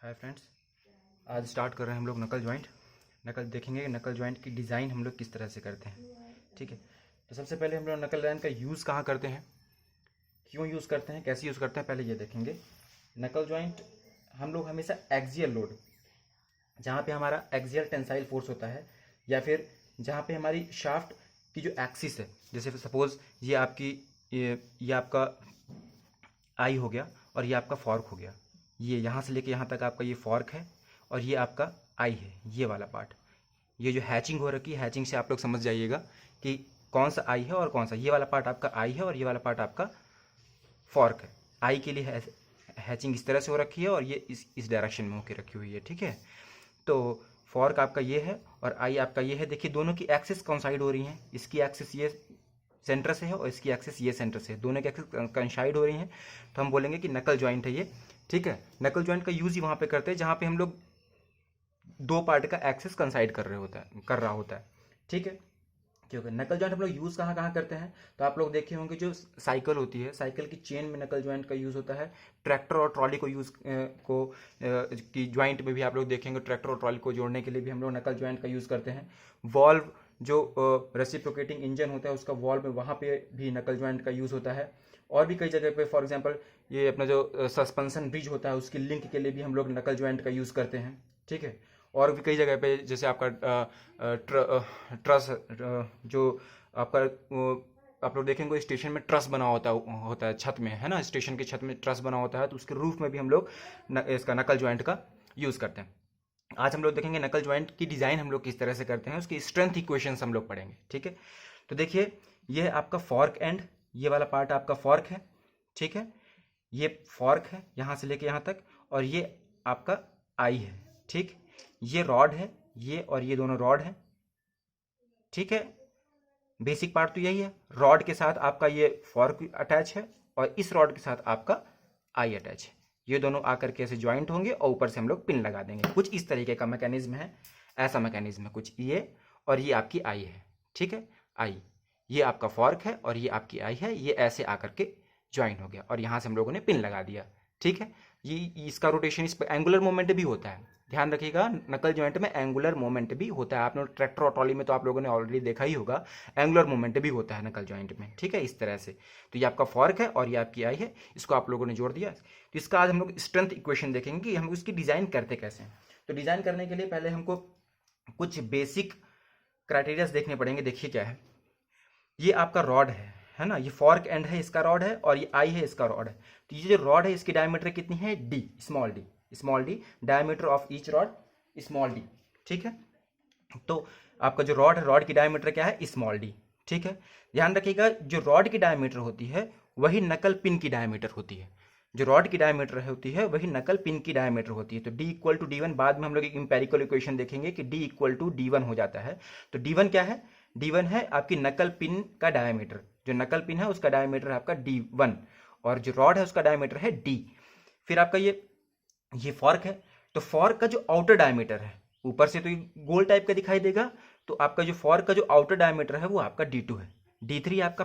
Hi friends, आज start कर रहे हैं हम लोग नकल जॉइंट। देखेंगे कि नकल जॉइंट की डिज़ाइन हम लोग किस तरह से करते हैं। ठीक है, तो सबसे पहले हम लोग नकल जॉइंट का यूज़ कहाँ करते हैं, क्यों यूज़ करते हैं, कैसे यूज़ करते हैं, पहले ये देखेंगे। नकल जॉइंट हम लोग हमेशा एक्सियल लोड, जहाँ पे हमारा एक्सियल टेंसाइल फोर्स होता है, या फिर जहाँ पे हमारी शाफ्ट की जो एक्सिस है, जैसे सपोज ये आपकी ये आपका आई हो गया और ये आपका फॉर्क हो गया, ये यहाँ से लेके यहाँ तक आपका ये फॉर्क है और ये आपका आई है, ये वाला पार्ट। ये जो हैचिंग हो रखी है, हैचिंग से आप लोग समझ जाइएगा कि कौन सा आई है और कौन सा, ये वाला पार्ट आपका आई है और ये वाला पार्ट आपका फॉर्क है। आई के लिए हैचिंग इस तरह से हो रखी है और ये इस डायरेक्शन में होकर रखी हुई है। ठीक है, तो फॉर्क आपका ये है और आई आपका ये है। देखिए दोनों की एक्सिस कॉन्साइड हो रही हैं, इसकी एक्सिस ये सेंटर से है और इसकी एक्सिस ये सेंटर से है, दोनों की एक्सिस कंसाइड हो रही हैं, तो हम बोलेंगे कि नकल जॉइंट है ये। ठीक है, नकल जॉइंट का यूज़ ही वहाँ पे करते हैं जहाँ पे हम लोग दो पार्ट का एक्सिस कंसाइड कर रहा होता है। ठीक है, क्योंकि नकल जॉइंट हम लोग यूज़ कहाँ कहाँ करते हैं, तो आप लोग देखे होंगे जो साइकिल होती है, साइकिल की चेन में नकल जॉइंट का यूज़ होता है। ट्रैक्टर और ट्रॉली को की जॉइंट में भी आप लोग देखेंगे, ट्रैक्टर और ट्रॉली को जोड़ने के लिए भी हम लोग नकल जॉइंट का यूज़ करते हैं। वॉल्व जो रेसिप्रोकेटिंग इंजन होता है उसका वॉल्व में, वहाँ पे भी नकल जॉइंट का यूज़ होता है। और भी कई जगह पे, फॉर एग्जांपल ये अपना जो सस्पेंशन ब्रिज होता है उसकी लिंक के लिए भी हम लोग नकल जॉइंट का यूज़ करते हैं। ठीक है, और भी कई जगह पे, जैसे आपका ट्रस जो आपका आप लोग देखेंगे स्टेशन में ट्रस बना होता है छत में, है ना, स्टेशन की छत में ट्रस बना होता है, तो उसके रूफ में भी हम लोग इसका नकल जॉइंट का यूज़ करते हैं। आज हम लोग देखेंगे नकल जॉइंट की डिज़ाइन हम लोग किस तरह से करते हैं, उसकी स्ट्रेंथ इक्वेशंस हम लोग पढ़ेंगे। ठीक है, तो देखिए ये है आपका फॉर्क एंड, ये वाला पार्ट आपका फॉर्क है। ठीक है, ये फॉर्क है यहाँ से लेके यहाँ तक, और ये आपका आई है। ठीक, ये रॉड है, ये और ये दोनों रॉड है। ठीक है, बेसिक पार्ट तो यही है। रॉड के साथ आपका ये फॉर्क अटैच है और इस रॉड के साथ आपका आई अटैच है। ये दोनों आकर के ऐसे ज्वाइंट होंगे और ऊपर से हम लोग पिन लगा देंगे। कुछ इस तरीके का मैकेनिज्म है, ऐसा मैकेनिज्म है कुछ ये, और ये आपकी आई है। ठीक है, आई, ये आपका फॉर्क है और ये आपकी आई है, ये ऐसे आकर के ज्वाइन हो गया और यहाँ से हम लोगों ने पिन लगा दिया। ठीक है, ये इसका रोटेशन, इस पर एंगुलर मोमेंट भी होता है, ध्यान रखिएगा। नकल जॉइंट में एंगुलर मोमेंट भी होता है। आपने ट्रैक्टर और ट्रॉली में तो आप लोगों ने ऑलरेडी देखा ही होगा, एंगुलर मोमेंट भी होता है नकल जॉइंट में। ठीक है, इस तरह से। तो ये आपका फॉर्क है और ये आपकी आई है, इसको आप लोगों ने जोड़ दिया। तो इसका आज हम लोग स्ट्रेंथ इक्वेशन देखेंगे कि हम इसकी डिज़ाइन करते कैसे हैं। तो डिज़ाइन करने के लिए पहले हमको कुछ बेसिक क्राइटेरियाज देखने पड़ेंगे। देखिए क्या है, ये आपका रॉड है ना, ये फॉर्क एंड है, इसका रॉड है, और ये आई है, इसका रॉड है। तो ये जो रॉड है इसकी डायमीटर कितनी है, D, small D, diameter of each rod small D. ठीक है, तो आपका जो रॉड है, रॉड की डायमीटर क्या है, स्मॉल डी। ठीक है, ध्यान रखिएगा जो रॉड की डायमीटर होती है वही नकल पिन की डायमीटर होती है। जो रॉड की डायमीटर होती है वही नकल पिन की डायमीटर होती है। तो D equal to D one, बाद में हम लोग एक इंपेरिकल इक्वेशन देखेंगे कि D equal to D one हो जाता है। तो डी वन क्या है, डी वन है आपकी नकल पिन का डायमीटर। जो नकल पिन है उसका डायमीटर है आपका डी वन, और जो रॉड है उसका डायमीटर है डी। फिर आपका ये फॉर्क है, तो फॉर्क का जो आउटर डायमीटर है, ऊपर से तो ये गोल टाइप का दिखाई देगा, तो आपका जो फॉर्क का जो आउटर डायमीटर है वो आपका D2 है। D3 आपका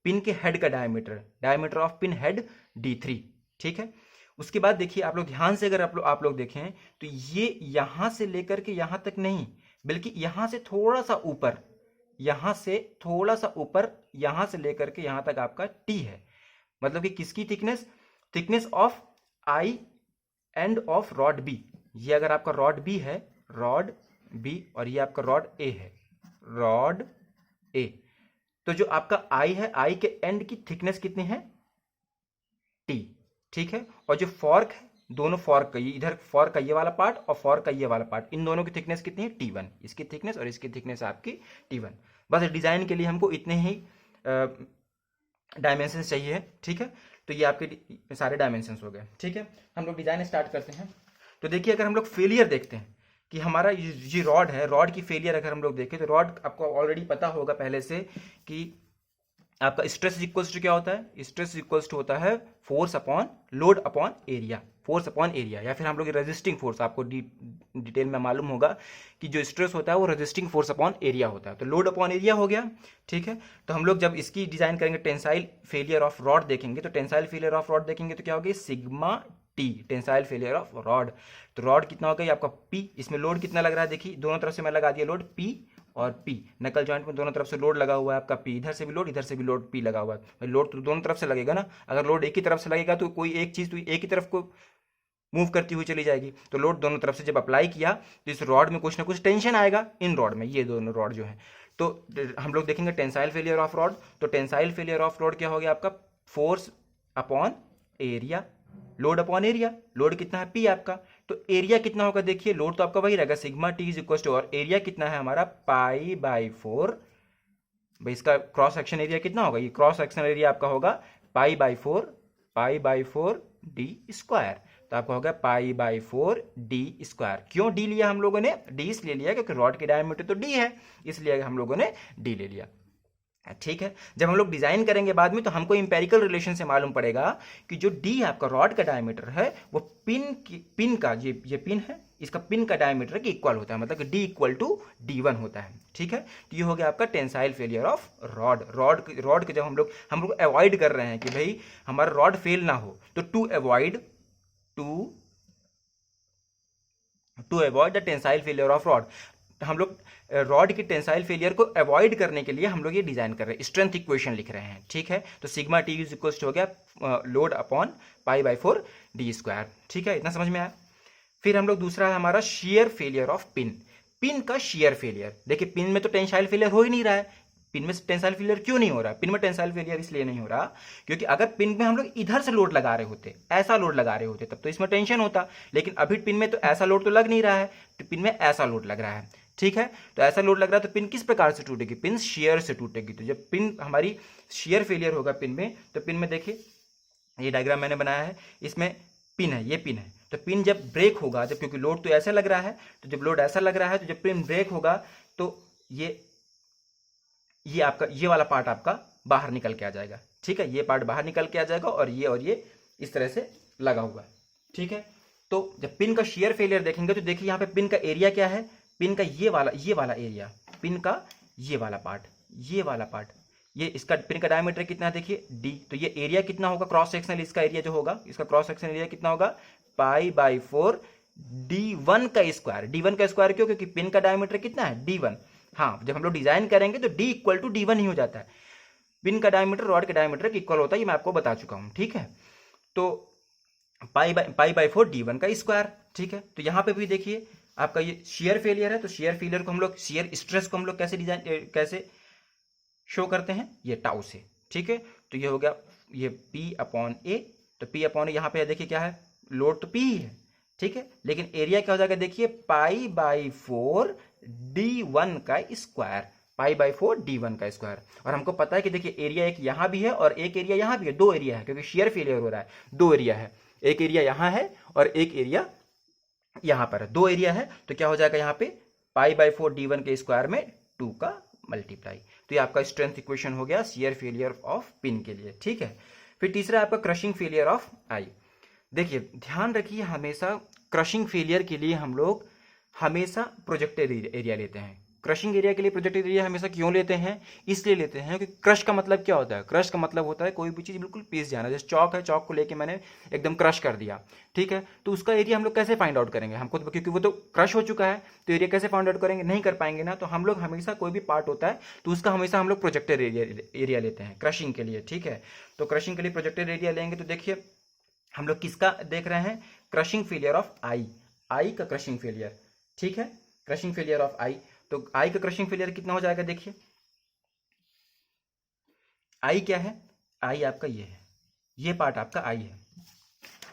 पिन के हेड का diameter of pin head D3। ठीक है, उसके बाद देखिए आप लोग ध्यान से, अगर आप लोग देखें तो ये यहां से लेकर के यहां तक नहीं, बल्कि यहां से थोड़ा सा ऊपर, यहां से लेकर के यहां तक आपका T है। मतलब कि किसकी thickness of I end of rod B. ये अगर आपका रॉड बी है, रॉड बी, और ये आपका रॉड ए है, रॉड ए, तो जो आपका आई है, आई के एंड की थिकनेस कितनी है, टी। ठीक है, और जो फॉर्क है, दोनों फॉर्क का, इधर फॉर्क का ये वाला पार्ट और फॉर्क का ये वाला पार्ट, इन दोनों की थिकनेस कितनी है, T1। इसकी थिकनेस और इसकी थिकनेस आपकी T1। बस डिजाइन के लिए हमको इतने ही डायमेंशन चाहिए। ठीक है, तो ये आपके सारे डायमेंशन हो गए। ठीक है, हम लोग डिजाइन स्टार्ट करते हैं। तो देखिए अगर हम लोग फेलियर देखते हैं कि हमारा ये रॉड है, रॉड की फेलियर अगर हम लोग देखें तो रॉड, आपको ऑलरेडी पता होगा पहले से कि आपका स्ट्रेस इक्वल्स टू क्या होता है, स्ट्रेस इक्वल्स टू होता है force upon load upon area, force upon area, या फिर हम लोग रेजिस्टिंग फोर्स, आपको डिटेल में मालूम होगा कि जो स्ट्रेस होता है वो रेजिस्टिंग फोर्स अपॉन एरिया होता है। तो लोड अपॉन एरिया हो गया। ठीक है, तो हम लोग जब इसकी डिजाइन करेंगे, टेंसाइल फेलियर ऑफ रॉड देखेंगे, तो टेंसाइल फेलियर ऑफ रॉड देखेंगे तो क्या होगी, sigma T, tensile failure of rod. तो रॉड कितना होगा ये आपका पी, इसमें लोड कितना लग रहा है देखिए, दोनों तरफ से मैं लगा दिया लोड पी और पी, नकल जॉइंट में दोनों तरफ से लोड लगा हुआ है आपका पी, इधर से भी लोड इधर से भी लोड पी लगा हुआ है। भाई लोड तो दोनों तरफ से लगेगा ना, अगर लोड एक ही तरफ से लगेगा तो कोई एक चीज़ तो एक ही तरफ को मूव करती हुई चली जाएगी, तो लोड दोनों तरफ से जब अप्लाई किया तो इस रॉड में कुछ ना कुछ टेंशन आएगा, इन रॉड में, ये दोनों रॉड जो है। तो हम लोग देखेंगे टेंसाइल फेलियर ऑफ रॉड, तो टेंसाइल फेलियर ऑफ रॉड क्या हो गया आपका, force upon area, load upon area, load कितना है पी आपका, तो एरिया कितना होगा देखिए, लोड तो आपका वही रहेगा sigma T is equal to, और एरिया कितना है हमारा पाई बाई 4, भाई इसका क्रॉस सेक्शन एरिया कितना होगा, ये क्रॉस सेक्शन एरिया आपका होगा pi by four D square, तो आपका होगा पाई बाई 4 डी स्क्वायर। क्यों डी लिया हम लोगों ने, डी इसलिए लिया क्योंकि रॉड की डायमीटर तो डी है, इसलिए हम लोगों ने डी ले लिया। ठीक है, जब हम लोग डिजाइन करेंगे बाद में तो हमको इंपेरिकल रिलेशन से मालूम पड़ेगा कि जो डी आपका रॉड का डायमीटर है वो पिन का, ये पिन है, इसका पिन का डायमीटर के इक्वल होता है, मतलब कि डी इक्वल टू D1 होता है। ठीक है, तो ये हो गया आपका tensile failure of rod. Rod के जब हम लोग अवॉइड कर रहे हैं कि भाई हमारा रॉड फेल ना हो, तो to avoid the tensile failure of rod, हम लोग रॉड की टेंसाइल फेलियर को अवॉइड करने के लिए हम लोग ये डिजाइन कर रहे हैं, स्ट्रेंथ इक्वेशन लिख रहे हैं। ठीक है, तो सिग्मा टी इज इक्वल हो गया load upon pi by 4 D square. ठीक है, इतना समझ में आया। फिर हम लोग दूसरा है हमारा शेयर फेलियर ऑफ पिन का शेयर फेलियर। देखिए पिन में तो टेंसाइल फेलियर हो ही नहीं रहा है, पिन में टेंसाइल फेलियर क्यों नहीं हो रहा, पिन में टेंसाइल फेलियर इसलिए नहीं हो रहा क्योंकि अगर पिन में हम लोग इधर से लोड लगा रहे होते, ऐसा लोड लगा रहे होते, तब तो इसमें टेंशन होता, लेकिन अभी पिन में तो ऐसा लोड तो लग नहीं रहा है, तो पिन में ऐसा लोड लग रहा है। ठीक है, तो ऐसा लोड लग रहा है तो पिन किस प्रकार से टूटेगी, पिन शेयर से टूटेगी। तो जब पिन हमारी शेयर फेलियर होगा पिन में, तो पिन में देखिए ये डायग्राम मैंने बनाया है, इसमें पिन है, ये पिन है, तो पिन जब ब्रेक होगा, जब क्योंकि लोड तो ऐसा लग रहा है, तो जब लोड ऐसा लग रहा है तो जब पिन ब्रेक होगा तो ये आपका ये वाला पार्ट आपका बाहर निकल के आ जाएगा। ठीक है, ये पार्ट बाहर निकल के आ जाएगा और ये इस तरह से लगा हुआ है। ठीक है, तो जब पिन का शेयर फेलियर देखेंगे तो देखिए यहाँ पे पिन का एरिया क्या है, पिन का ये वाला एरिया, पिन का ये वाला पार्ट, ये इसका पिन का डायमीटर कितना है देखिए डी, तो ये एरिया कितना होगा, क्रॉस सेक्शनल इसका एरिया जो होगा, इसका क्रॉस सेक्शनल एरिया कितना होगा पाई बाई 4 D1 का स्क्वायर। D1 का स्क्वायर क्यों, क्योंकि पिन का डायमीटर कितना है D1। हाँ, जब हम लोग डिजाइन करेंगे तो D इक्वल टू D1 ही हो जाता है, पिन का डायमीटर रॉड के डायमीटर के इक्वल होता है, ये मैं आपको बता चुका हूं। ठीक है, तो पाई बाई 4 D1 का स्क्वायर। ठीक है, तो यहां पे भी देखिए आपका ये शेयर फेलियर है, तो शेयर फेलियर को हम लोग, शेयर स्ट्रेस को हम लोग कैसे शो करते हैं, ये टाउ से। ठीक है, तो ये हो गया ये P अपॉन ए, तो P अपॉन ए यहाँ पे देखिए क्या है, लोड तो P ही है। ठीक है, लेकिन एरिया क्या हो जाएगा देखिए पाई बाई 4 D1 का स्क्वायर, पाई बाई 4 D1 का स्क्वायर। और हमको पता है कि देखिए एरिया एक यहाँ भी है और एक एरिया यहाँ भी है, दो एरिया है, क्योंकि शेयर फेलियर हो रहा है, दो एरिया है, एक एरिया यहाँ है और एक एरिया यहाँ पर है, दो एरिया है, तो क्या हो जाएगा यहाँ पे पाई बाई 4 D1 के स्क्वायर में 2 का मल्टीप्लाई। तो ये आपका स्ट्रेंथ इक्वेशन हो गया शेयर फेलियर ऑफ पिन के लिए। ठीक है, फिर तीसरा आपका क्रशिंग फेलियर ऑफ आई। देखिए ध्यान रखिए, हमेशा क्रशिंग फेलियर के लिए हम लोग हमेशा प्रोजेक्टेड एरिया लेते हैं। क्रशिंग एरिया के लिए प्रोजेक्टेड एरिया हमेशा क्यों लेते हैं, इसलिए लेते हैं कि क्रश का मतलब क्या होता है, क्रश का मतलब होता है कोई भी चीज़ बिल्कुल पीस जाना, जैसे चौक है, चौक को लेके मैंने एकदम क्रश कर दिया। ठीक है, तो उसका एरिया हम लोग कैसे फाइंड आउट करेंगे, हमको तो क्योंकि वो तो क्रश हो चुका है, तो एरिया कैसे फाइंड आउट करेंगे, नहीं कर पाएंगे ना। तो हम लोग हमेशा कोई भी पार्ट होता है तो उसका हमेशा हम लोग प्रोजेक्टेड एरिया लेते हैं क्रशिंग के लिए। ठीक है, तो क्रशिंग के लिए प्रोजेक्टेड एरिया लेंगे, तो देखिए हम लोग किसका देख रहे हैं, क्रशिंग फेलियर ऑफ आई का क्रशिंग फेलियर। ठीक है, क्रशिंग फेलियर ऑफ आई, तो आई का क्रशिंग फेलियर कितना हो जाएगा देखिए, आई क्या है, आई आपका ये है, ये पार्ट आपका आई है,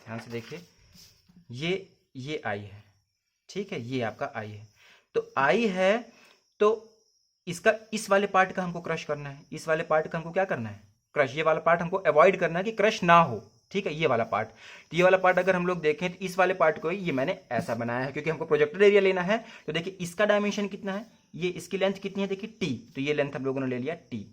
ध्यान से देखिए ये आई है। ठीक है, ये आपका आई है, तो आई है, तो इसका इस वाले पार्ट का हमको क्रश करना है, इस वाले पार्ट का हमको क्या करना है, क्रश, ये वाला पार्ट हमको अवॉइड करना है कि क्रश ना हो। ठीक है, ये वाला पार्ट, तो ये वाला पार्ट अगर हम लोग देखें तो इस वाले पार्ट को ये मैंने ऐसा बनाया है क्योंकि हमको प्रोजेक्टेड एरिया लेना है। तो देखिए इसका डायमेंशन कितना है, ये इसकी लेंथ कितनी है देखिए टी, तो ये लेंथ हम लोगों ने ले लिया टी।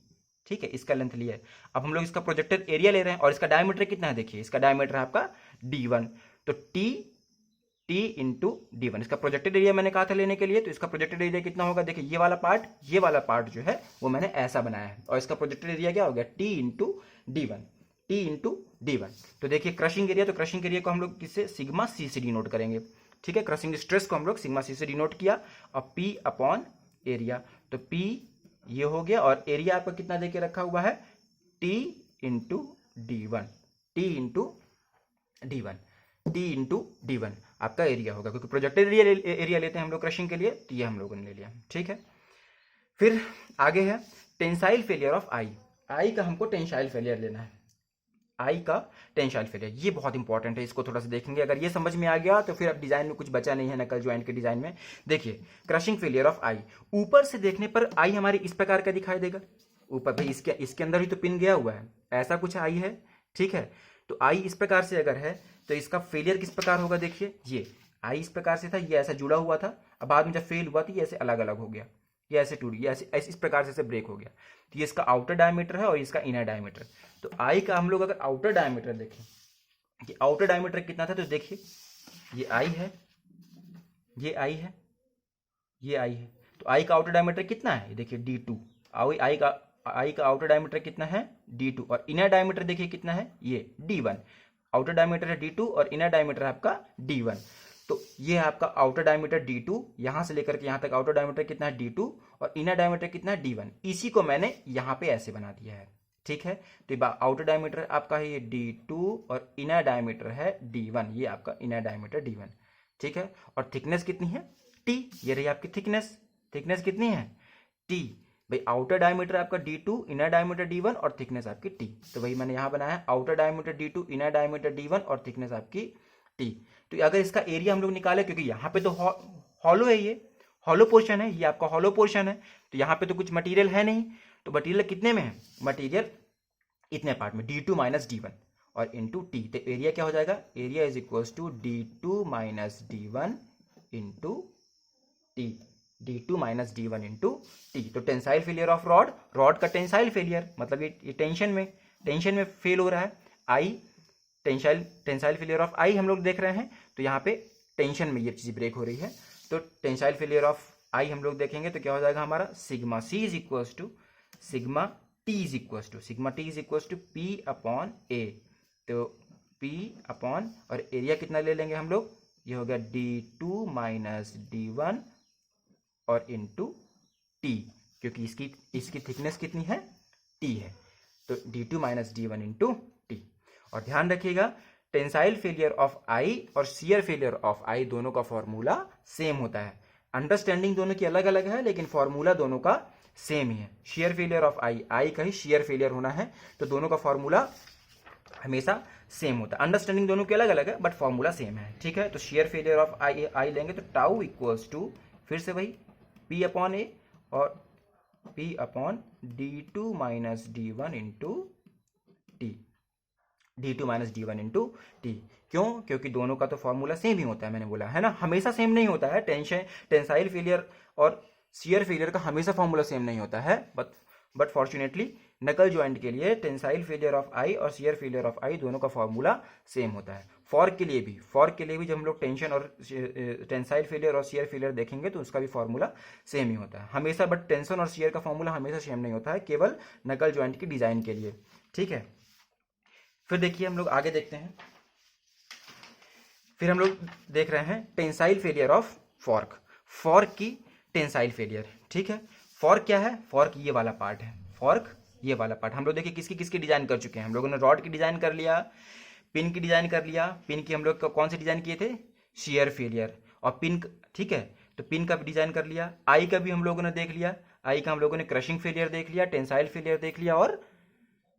ठीक है, इसका लेंथ लिया है, अब हम लोग इसका प्रोजेक्टेड एरिया ले रहे हैं और इसका डायमीटर कितना है देखिए, इसका डायमीटर है आपका D1, तो टी इंटू D1, इसका प्रोजेक्टेड एरिया मैंने कहा था लेने के लिए, तो इसका प्रोजेक्टेड एरिया कितना होगा देखिए, ये वाला पार्ट जो है वो मैंने ऐसा बनाया है और इसका प्रोजेक्टेड एरिया क्या हो गया T into D1। T into D1। तो देखिए क्रशिंग एरिया, तो क्रशिंग एरिया को हम लोग किससे, सिग्मा सी से डिनोट करेंगे। ठीक है, क्रशिंग स्ट्रेस को हम लोग सिग्मा सी से डिनोट किया और P अपॉन एरिया। तो P ये हो गया और एरिया आपका कितना देके रखा हुआ है, T into D1, T into D1, T into D1 आपका एरिया होगा, क्योंकि प्रोजेक्टेड एरिया लेते हैं हम लोग क्रशिंग के लिए, तो ये हम लोगों ने ले लिया। ठीक है, फिर आगे है टेंसाइल फेलियर ऑफ आई। आई का हमको टेंसाइल फेलियर लेना है, आई का टेंसाइल फेलियर, ये बहुत इंपॉर्टेंट है, इसको थोड़ा सा देखेंगे। अगर ये समझ में आ गया तो फिर अब डिजाइन में कुछ बचा नहीं है नकल ज्वाइंट के डिजाइन में। देखिए क्रशिंग फेलियर ऑफ आई, ऊपर से देखने पर आई हमारी इस प्रकार का दिखाई देगा, ऊपर भाई इसके अंदर ही तो पिन गया हुआ है, ऐसा कुछ आई है। ठीक है, तो आई इस प्रकार से अगर है तो इसका फेलियर किस प्रकार होगा, देखिए ये आई इस प्रकार से था, ये ऐसा जुड़ा हुआ था, अब बाद में जब फेल हुआ तो ये ऐसे अलग अलग हो गया, ये ऐसे टूट गया, ऐसे इस प्रकार से ब्रेक हो गया। तो ये इसका आउटर डायमीटर है और इसका इनर डायमीटर। तो आई का हम लोग अगर आउटर डायमीटर देखें कि आउटर डायमीटर कितना था, तो देखिए ये आई है, ये आई है, ये आई है, तो आई का आउटर डायमीटर कितना है, देखिए D2। आई का आउटर डायमीटर कितना है, D2, और इनर डायमीटर देखिए कितना है, ये D1। आउटर डायमीटर है D2 और इनर डायमीटर है आपका D1। तो ये है आपका आउटर डायमीटर D2, यहां से लेकर के यहां तक आउटर डायमीटर कितना है D2 और इनर डायमीटर कितना है D1। इसी को मैंने यहां पे ऐसे बना दिया है। ठीक है, तो आउटर डायमीटर आपका है ये D2 और इनर डायमीटर है D1, ये आपका इनर डायमीटर D1। ठीक है, और थिकनेस कितनी है, T, ये रही आपकी थिकनेस, थिकनेस कितनी है T। भाई आउटर डायमीटर आपका D2, इनर डायमीटर D1 और थिकनेस आपकी T। तो वही मैंने यहां बनाया है, outer diameter D2, inner diameter D1 और थिकनेस आपकी T। तो अगर इसका एरिया हम लोग निकाले, क्योंकि यहाँ पे तो हॉलो है, ये हॉलो पोर्शन है, ये आपका हॉलो पोर्शन है, तो यहाँ पे तो कुछ मटेरियल है नहीं, तो मटेरियल कितने में है, मटेरियल इतने पार्ट में D2 माइनस D1 और इंटू T। तो एरिया क्या हो जाएगा, area is equal to D2 minus D1 into T, D2 minus D1 into T। तो tensile failure of rod, rod का टेंसाइल फेलियर मतलब ये टेंशन में फेल हो रहा है। I tensile failure of I हम लोग देख रहे हैं, तो यहाँ पे टेंशन में ये चीज ब्रेक हो रही है। तो टेंसाइल फेलियर ऑफ आई हम लोग देखेंगे तो क्या हो जाएगा हमारा, sigma C is equal to sigma T is equal to P upon A. तो पी अपॉन और एरिया कितना ले लेंगे हम लोग, ये हो गया D2 माइनस D1 और इंटू T, क्योंकि इसकी थिकनेस कितनी है, T है, तो D2 minus D1 into T। और ध्यान रखिएगा टेंसाइल फेलियर ऑफ आई और शियर फेलियर ऑफ आई दोनों का फॉर्मूला सेम होता है। अंडरस्टैंडिंग दोनों की अलग अलग है, लेकिन फॉर्मूला दोनों का सेम ही है। शियर फेलियर ऑफ आई का ही शियर फेलियर होना है, तो दोनों का फॉर्मूला हमेशा सेम होता है। अंडरस्टैंडिंग दोनों के अलग अलग है बट फॉर्मूला सेम है। ठीक है, तो शेयर फेलियर ऑफ आई लेंगे तो टाउ इक्वल्स टू फिर से वही P अपॉन ए और P upon D2 minus D1 into T, D2 minus D1 into T. क्यों, क्योंकि दोनों का तो फॉर्मूला सेम ही होता है, मैंने बोला है ना, हमेशा सेम नहीं होता है। टेंसाइल फेलियर और शियर फेलियर का हमेशा फॉर्मूला सेम नहीं होता है, बट फॉर्चुनेटली नकल ज्वाइंट के लिए टेंसाइल फेलियर ऑफ आई और शियर फेलियर ऑफ आई दोनों का फॉर्मूला सेम होता है। फॉर्क के लिए भी जब हम लोग टेंशन और टेंसाइल फेलियर और शियर फेलियर देखेंगे तो उसका भी फॉर्मूला सेम ही होता है हमेशा, बट टेंशन और शियर का फॉर्मूला हमेशा सेम नहीं होता है, केवल नकल ज्वाइंट की डिजाइन के लिए। ठीक है, फिर देखिए हम लोग आगे देखते हैं, फिर हम लोग देख रहे हैं टेंसाइल फेलियर ऑफ फॉर्क की टेंसाइल फेलियर। ठीक है, फॉर्क क्या है, फॉर्क ये वाला पार्ट है, फॉर्क ये वाला पार्ट। हम लोग देखिए किसकी डिजाइन कर चुके हैं, हम लोगों ने रॉड की डिजाइन कर लिया, पिन की डिजाइन कर लिया, पिन की हम लोग कौन सी डिजाइन किए थे, शियर फेलियर और पिन। ठीक है, तो पिन का भी डिजाइन कर लिया, आई का भी हम लोगों ने देख लिया, आई का हम लोगों ने क्रशिंग फेलियर देख लिया, टेंसाइल फेलियर देख लिया और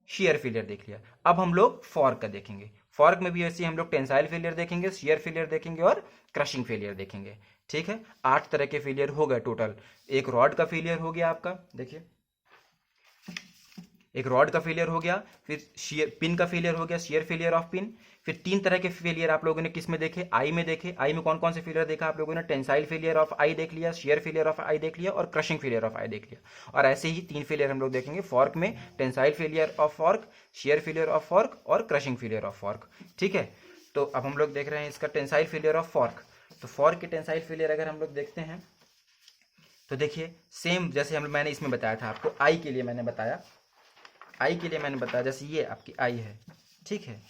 शियर फेलियर देख लिया। अब हम लोग फॉर्क का देखेंगे, फॉर्क में भी ऐसे हम लोग टेंसाइल फेलियर देखेंगे, शियर फेलियर देखेंगे और क्रशिंग फेलियर देखेंगे। ठीक है, 8 तरह के फेलियर हो गए टोटल। एक रॉड का फेलियर हो गया आपका, देखिए एक रॉड का फेलियर हो गया, फिर पिन का फेलियर हो गया, शियर फेलियर ऑफ पिन। फिर 3 तरह के फेलियर आप लोगों ने किस में देखे, आई में देखे। आई में कौन कौन से फेलियर देखा आप लोगों ने, टेंसाइल फेलियर ऑफ आई देख लिया, शियर फेलियर ऑफ आई देख लिया और क्रशिंग फेलियर ऑफ आई देख लिया। और ऐसे ही 3 फेलियर हम लोग देखेंगे फॉर्क में, tensile failure of fork, shear failure of fork और क्रशिंग फेलियर ऑफ फॉर्क। ठीक है, तो अब हम लोग देख रहे हैं इसका टेंसाइल फेलियर ऑफ फॉर्क। तो फॉर्क के टेंसाइल फेलियर अगर हम लोग देखते हैं तो देखिए सेम जैसे मैंने इसमें बताया था आपको, आई के लिए मैंने बताया आई के लिए मैंने बताया, जैसे ये आपकी आई है, ठीक है,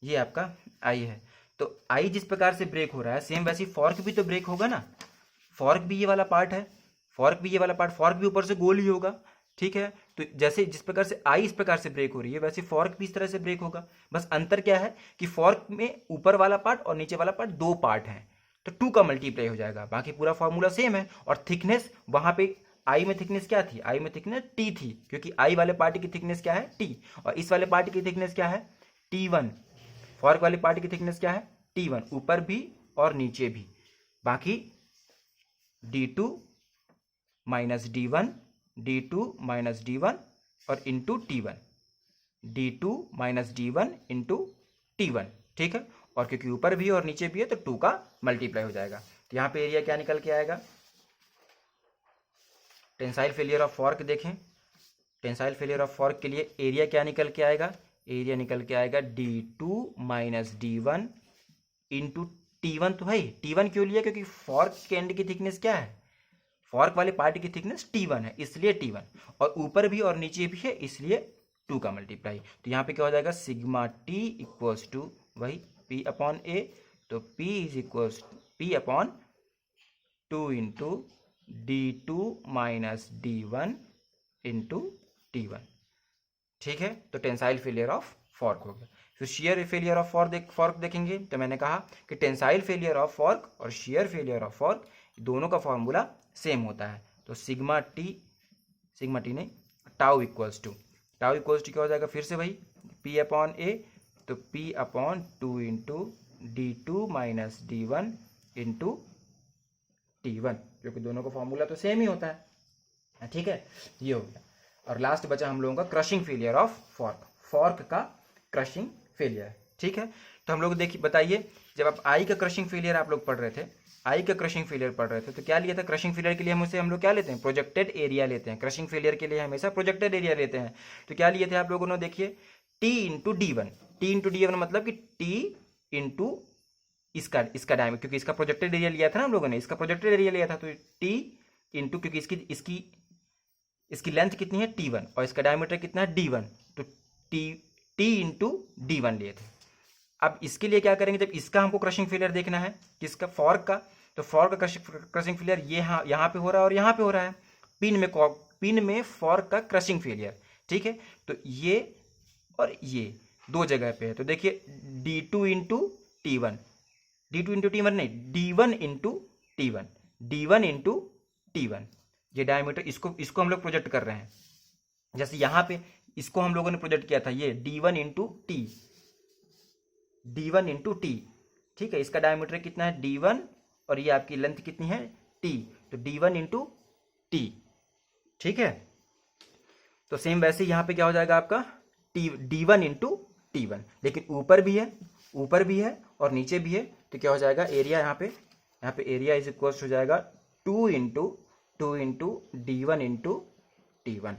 ये आपका आई है, तो आई जिस प्रकार से ब्रेक हो रहा है सेम वैसे फॉर्क भी तो ब्रेक होगा ना। फॉर्क भी ये वाला पार्ट है, फॉर्क भी ये वाला पार्ट, फॉर्क भी ऊपर से गोल ही होगा, ठीक है। तो जैसे जिस प्रकार से आई इस प्रकार से ब्रेक हो रही है वैसे फॉर्क भी इस तरह से ब्रेक होगा। बस अंतर क्या है कि फॉर्क में ऊपर वाला पार्ट और नीचे वाला पार्ट दो पार्ट हैं, तो 2 का मल्टीप्लाई हो जाएगा, बाकी पूरा फॉर्मूला सेम है। और थिकनेस वहां पे आई में थिकनेस क्या थी, आई में थिकनेस टी थी, क्योंकि आई वाले पार्ट की थिकनेस क्या है टी, और इस वाले पार्ट की थिकनेस क्या है T1। फॉर्क वाले पार्ट की थिकनेस क्या है T1, ऊपर भी और नीचे भी। बाकी D2 minus D1, D2 minus D1 और into T1, D2 minus D1 into T1, ठीक है। और क्योंकि ऊपर भी और नीचे भी है तो 2 का मल्टीप्लाई हो जाएगा। तो यहाँ पे एरिया क्या निकल के आएगा, टेंसाइल फेलियर ऑफ फॉर्क देखें, टेंसाइल फेलियर ऑफ फॉर्क के लिए एरिया क्या निकल के आएगा, एरिया निकल के आएगा D2 minus D1 into T1। तो भाई T1 क्यों लिया, क्योंकि फॉर्क के एंड की थिकनेस क्या है, फॉर्क वाले पार्ट की थिकनेस T1 है, इसलिए T1, और ऊपर भी और नीचे भी है इसलिए 2 का मल्टीप्लाई। तो यहाँ पे क्या हो जाएगा सिग्मा T इक्वल्स टू वही P अपॉन A, तो P is equals P upon 2 into D2 minus D1 into T1, ठीक है। तो टेंसाइल फेलियर ऑफ फॉर्क हो गया। फिर शियर फेलियर ऑफ फॉर्क देखेंगे, तो मैंने कहा कि टेंसाइल फेलियर ऑफ फॉर्क और शियर फेलियर ऑफ फॉर्क दोनों का फॉर्मूला सेम होता है। तो सिग्मा टी नहीं, टाउ इक्वल्स टू क्या हो जाएगा फिर से भाई P अपॉन A, तो P upon 2 into D2 minus D1 into T1, क्योंकि दोनों का फॉर्मूला तो सेम ही होता है, ठीक है। ये हो गया। और लास्ट बचा हम लोगों का क्रशिंग फेलियर ऑफ फॉर्क का क्रशिंग फेलियर, ठीक है। तो हम लोग देखिए बताइए, जब आप आई का क्रशिंग फेलियर आप लोग पढ़ रहे थे, आई का क्रशिंग फेलियर पढ़ रहे थे, तो क्या लिया था क्रशिंग फेलियर के लिए हम लोग क्या लेते हैं, प्रोजेक्टेड एरिया लेते हैं। क्रशिंग फेलियर के लिए हमेशा प्रोजेक्टेड एरिया लेते हैं। तो क्या लिए थे आप लोगों ने, देखिए T इंटू D1 मतलब कि T इंटू इसका डायमीटर, क्योंकि इसका प्रोजेक्टेड एरिया लिया था ना हम लोगों ने, इसका प्रोजेक्टेड एरिया लिया था, तो T इंटू, क्योंकि इसकी लेंथ कितनी है T1 और इसका डायमीटर कितना है D1, तो T इंटू D1 लिए थे। अब इसके लिए क्या करेंगे, जब इसका हमको क्रशिंग फेलियर देखना है किसका, फॉर्क का, तो फॉर्क का क्रशिंग फेलियर ये यहाँ पे हो रहा है और यहाँ पे हो रहा है, पिन में फॉर्क का क्रशिंग फेलियर, ठीक है। तो ये और ये दो जगह पे है, तो देखिए D2 इंटू T1, नहीं D1 इंटू T1, ये डायमीटर, इसको हम लोग प्रोजेक्ट कर रहे हैं। जैसे यहाँ पे इसको हम लोगों ने प्रोजेक्ट किया था, ये D1 इंटू टी, ठीक है। इसका डायमीटर कितना है D1 और ये आपकी लेंथ कितनी है T, तो D1 इंटू टी, ठीक है। तो सेम वैसे यहाँ पे क्या हो जाएगा आपका D1 इंटू T1, लेकिन ऊपर भी है और नीचे भी है, तो क्या हो जाएगा एरिया, यहाँ पे एरिया इज इक्वल हो जाएगा 2 into D1 into T1,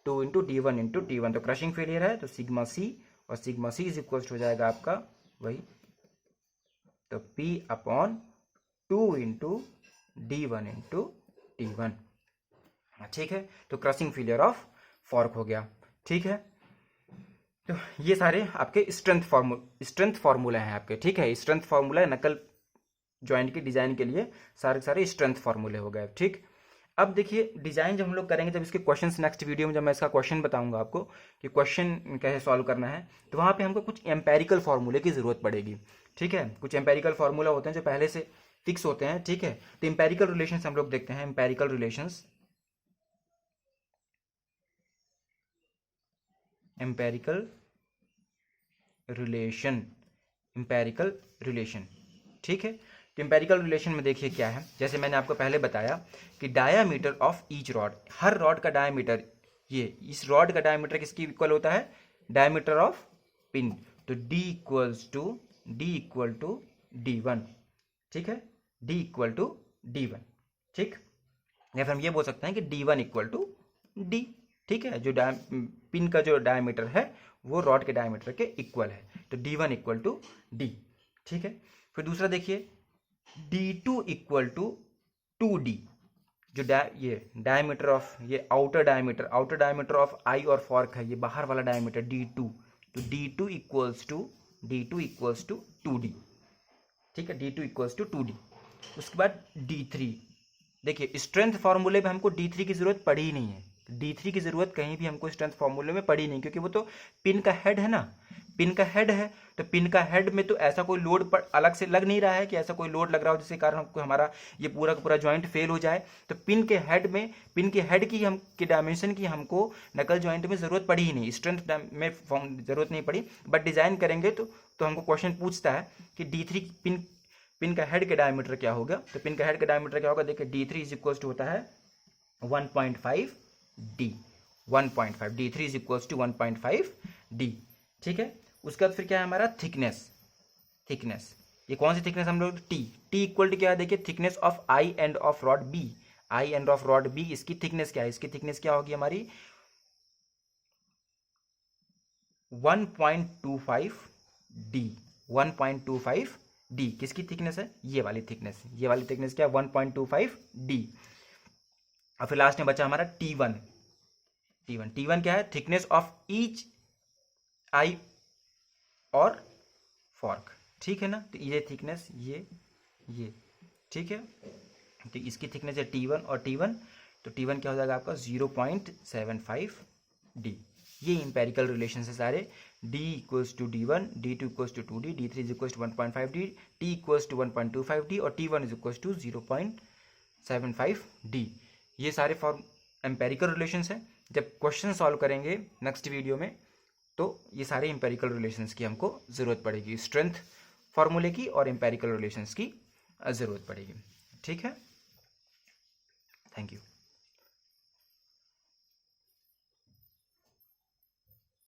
2 into D1 into T1। तो क्रशिंग फेलियर है तो सिग्मा C, और सिग्मा C इज इक्वल हो जाएगा आपका वही, तो P upon 2 into D1 into T1, ठीक है। तो क्रशिंग फेलियर ऑफ फॉर्क हो गया, ठीक है। तो ये सारे आपके स्ट्रेंथ फार्मूला हैं आपके, ठीक है। स्ट्रेंथ फार्मूला है नकल जॉइंट की डिजाइन के लिए, सारे स्ट्रेंथ फार्मूले हो गए, ठीक। अब देखिए डिजाइन जब हम लोग करेंगे, जब इसके क्वेश्चंस नेक्स्ट वीडियो में जब मैं इसका क्वेश्चन बताऊंगा आपको कि क्वेश्चन कैसे सॉल्व करना है, तो वहाँ पे हमको कुछ एम्पेरिकल फार्मूले की जरूरत पड़ेगी, ठीक है। कुछ एम्पेरिकल फार्मूला होते हैं जो पहले से फिक्स होते हैं, ठीक है। तो एम्पेरिकल रिलेशंस हम लोग देखते हैं, एम्पेरिकल रिलेशन, ठीक है। तो एम्पेरिकल रिलेशन में देखिए क्या है, जैसे मैंने आपको पहले बताया कि diameter of each rod, her rod का डायामीटर, ये इस रॉड का डायामीटर किसकी इक्वल होता है, डायामीटर ऑफ पिन, तो D इक्वल टू D1, ठीक है, D इक्वल टू D1, ठीक। या फिर हम ये बोल सकते हैं कि D1 इक्वल टू D, ठीक है। जो पिन का जो डायमीटर है वो रॉड के डायमीटर के इक्वल है, तो D1 इक्वल टू D, ठीक है। फिर दूसरा देखिए D2 इक्वल टू 2D, जो ये डायमीटर ऑफ, ये आउटर डायमीटर ऑफ आई और फॉर्क है, ये बाहर वाला डायमीटर D2, तो D2 इक्वल्स टू 2D, ठीक है, D2 इक्वल्स टू 2D। उसके बाद D3, देखिए स्ट्रेंथ फार्मूले में हमको D3 की जरूरत पड़ी ही नहीं है, D3 की जरूरत कहीं भी हमको स्ट्रेंथ फार्मूले में पड़ी नहीं, क्योंकि वो तो पिन का हेड है ना, पिन का हेड है, तो पिन का हेड में तो ऐसा कोई लोड पर अलग से लग नहीं रहा है कि ऐसा कोई लोड लग रहा हो जिसके कारण हमको हमारा ये पूरा का पूरा ज्वाइंट फेल हो जाए। तो पिन के हेड में, पिन के हेड की हम के डायमेंशन की हमको नकल ज्वाइंट में जरूरत पड़ी ही नहीं, स्ट्रेंथ में जरूरत नहीं पड़ी। बट डिजाइन करेंगे तो हमको क्वेश्चन पूछता है कि D3 पिन का हेड के डायमीटर क्या होगा, तो पिन का हेड का डायमीटर क्या होगा, देखिए D3 इज इक्वल टू होता है 1.5 D, 1.5 D3 is equal to 1.5 D, ठीक है। उसके बाद फिर क्या है हमारा थिकनेस, ये कौन सी थिकनेस हम लोग, T इक्वल टू क्या है, देखिए thickness of I end of rod B, इसकी थिकनेस क्या है, इसकी थिकनेस क्या होगी हमारी 1.25 D, किसकी थिकनेस है, ये वाली थिकनेस क्या है 1.25 D। और फिर लास्ट में बचा हमारा T1 क्या है, थिकनेस ऑफ ईच आई और फॉर्क, ठीक है ना। तो ये थिकनेस ये ठीक है, तो इसकी थिकनेस है T1 और T1, तो T1 क्या हो जाएगा आपका 0.75 D। ये इंपेरिकल रिलेशन है सारे, D equals to D1, D2 equals to 2D, D3 is equals to 1.5 D, T equals to 1.25 D और T1 is equals to 0.75 D। ये सारे फॉर्म एम्पेरिकल रिलेशंस हैं। जब क्वेश्चन सॉल्व करेंगे नेक्स्ट वीडियो में तो ये सारे एम्पेरिकल रिलेशंस की हमको ज़रूरत पड़ेगी, स्ट्रेंथ फार्मूले की और एम्पेरिकल रिलेशंस की ज़रूरत पड़ेगी, ठीक है। Thank you.